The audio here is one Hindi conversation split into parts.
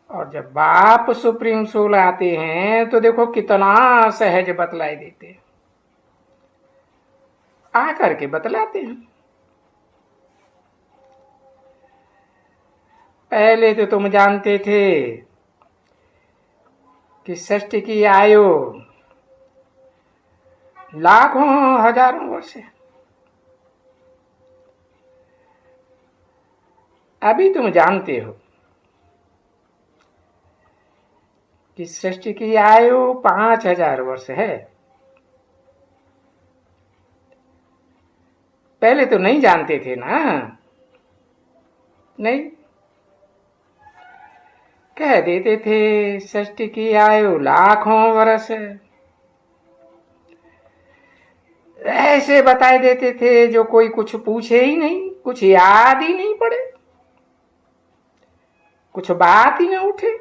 और जब बाप सुप्रीम सोल आते हैं तो देखो कितना सहज बतलाई देते हैं, आकर के बतलाते हैं। पहले तो तुम जानते थे कि सृष्टि की आयु लाखों हजारों वर्ष है। अभी तुम जानते हो कि सृष्टि की आयु 5000 वर्ष है। पहले तो नहीं जानते थे ना, नहीं कह देते थे सृष्टि की आयु लाखों वर्ष है, ऐसे बताए देते थे जो कोई कुछ पूछे ही नहीं, कुछ याद ही नहीं पड़े, कुछ बात ही ना उठे।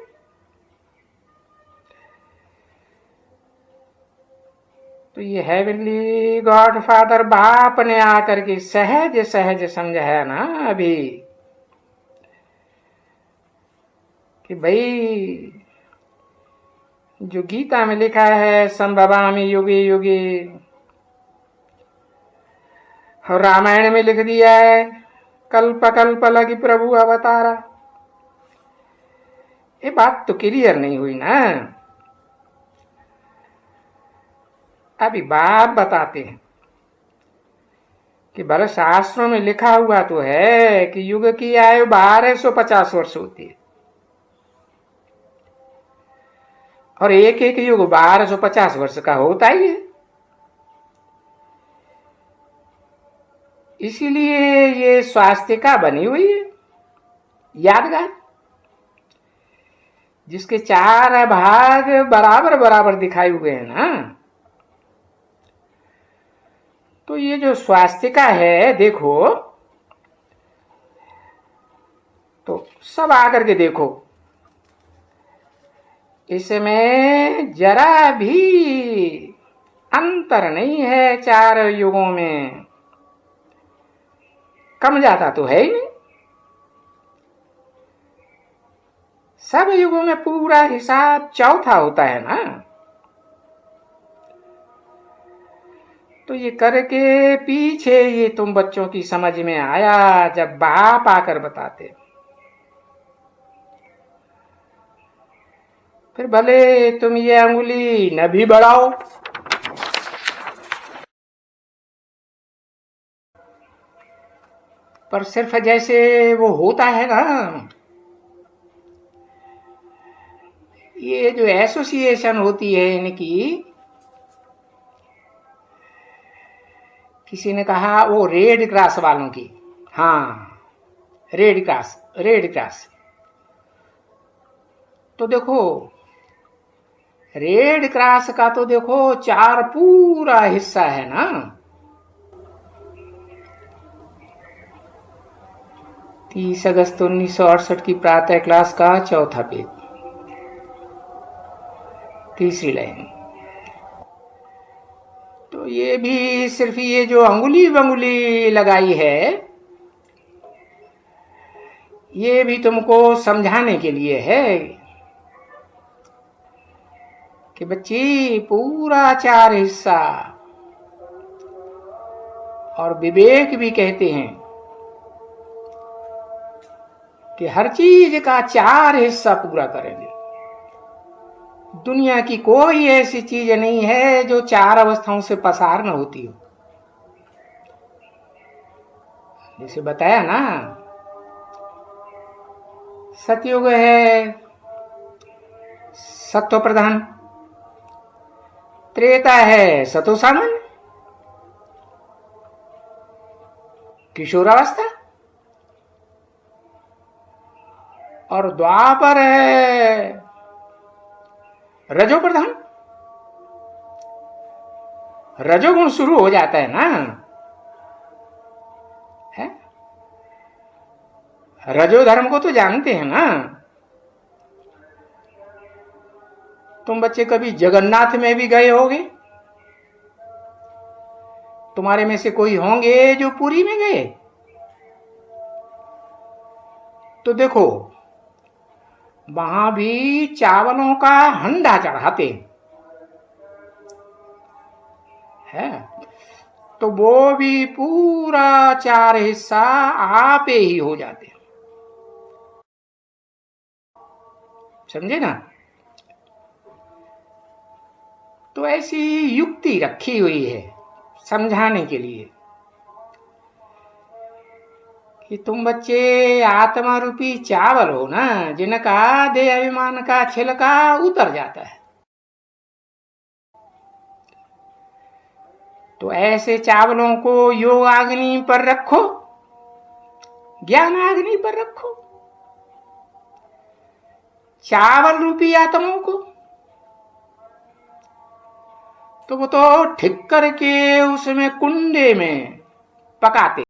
तो ये हेवनली गॉड फादर बाप ने आकर के सहज सहज समझाया ना अभी कि भाई जो गीता में लिखा है संभवामि युगे युगे, और रामायण में लिख दिया है कल्प कल्प लगी प्रभु अवतारा, ये बात तो क्लियर नहीं हुई ना। अभी बाप बताते हैं कि भले शास्त्रों में लिखा हुआ तो है कि युग की आयु 1250 वर्ष होती है, और एक एक युग 1250 वर्ष का होता ही है। इसीलिए ये स्वास्तिका बनी हुई है यादगार, जिसके 4 भाग बराबर बराबर दिखाए हुए हैं ना। तो ये जो स्वास्तिका है देखो, तो सब आकर के देखो, इसमें जरा भी अंतर नहीं है 4 युगों में, कम ज्यादा तो है ही नहीं। सब युगों में पूरा हिसाब चौथा होता है ना। तो ये करके पीछे ये तुम बच्चों की समझ में आया जब बाप आकर बताते। फिर भले तुम ये अंगुली न भी बढ़ाओ, पर सिर्फ जैसे वो होता है ना, ये जो एसोसिएशन होती है इनकी, किसी ने कहा वो रेड क्रॉस वालों की, हाँ रेड क्रॉस, रेड क्रॉस। तो देखो रेड क्रॉस का तो देखो 4 पूरा हिस्सा है ना। तीस अगस्त 1968 की प्रातः क्लास का 4था पेज, तीसरी लाइन। तो ये भी सिर्फ ये जो अंगुली वंगुली लगाई है, ये भी तुमको समझाने के लिए है कि बच्ची पूरा 4 हिस्सा, और विवेक भी कहते हैं कि हर चीज का 4 हिस्सा पूरा करेंगे। दुनिया की कोई ऐसी चीज नहीं है जो 4 अवस्थाओं से पसार न होती हो। जैसे बताया ना, सतयुग है सत्व प्रधान, त्रेता है सतो सामान्य, किशोरावस्था, और द्वापर है रजो प्रधान। रजोगुण शुरू हो जाता है ना, है? रजो धर्म को तो जानते हैं ना। तुम बच्चे कभी जगन्नाथ में भी गए होगे, तुम्हारे में से कोई होंगे जो पुरी में गए। तो देखो वहां भी चावलों का हंडा चढ़ाते हैं, तो वो भी पूरा 4 हिस्सा आपे ही हो जाते हैं। समझे ना? तो ऐसी युक्ति रखी हुई है समझाने के लिए कि तुम बच्चे आत्मा रूपी चावल हो ना, जिनका देह अभिमान का छिलका उतर जाता है। तो ऐसे चावलों को योग अग्नि पर रखो, ज्ञान अग्नि पर रखो, चावल रूपी आत्माओं को, तो वो तो ठीक करके उसमें कुंडे में पकाते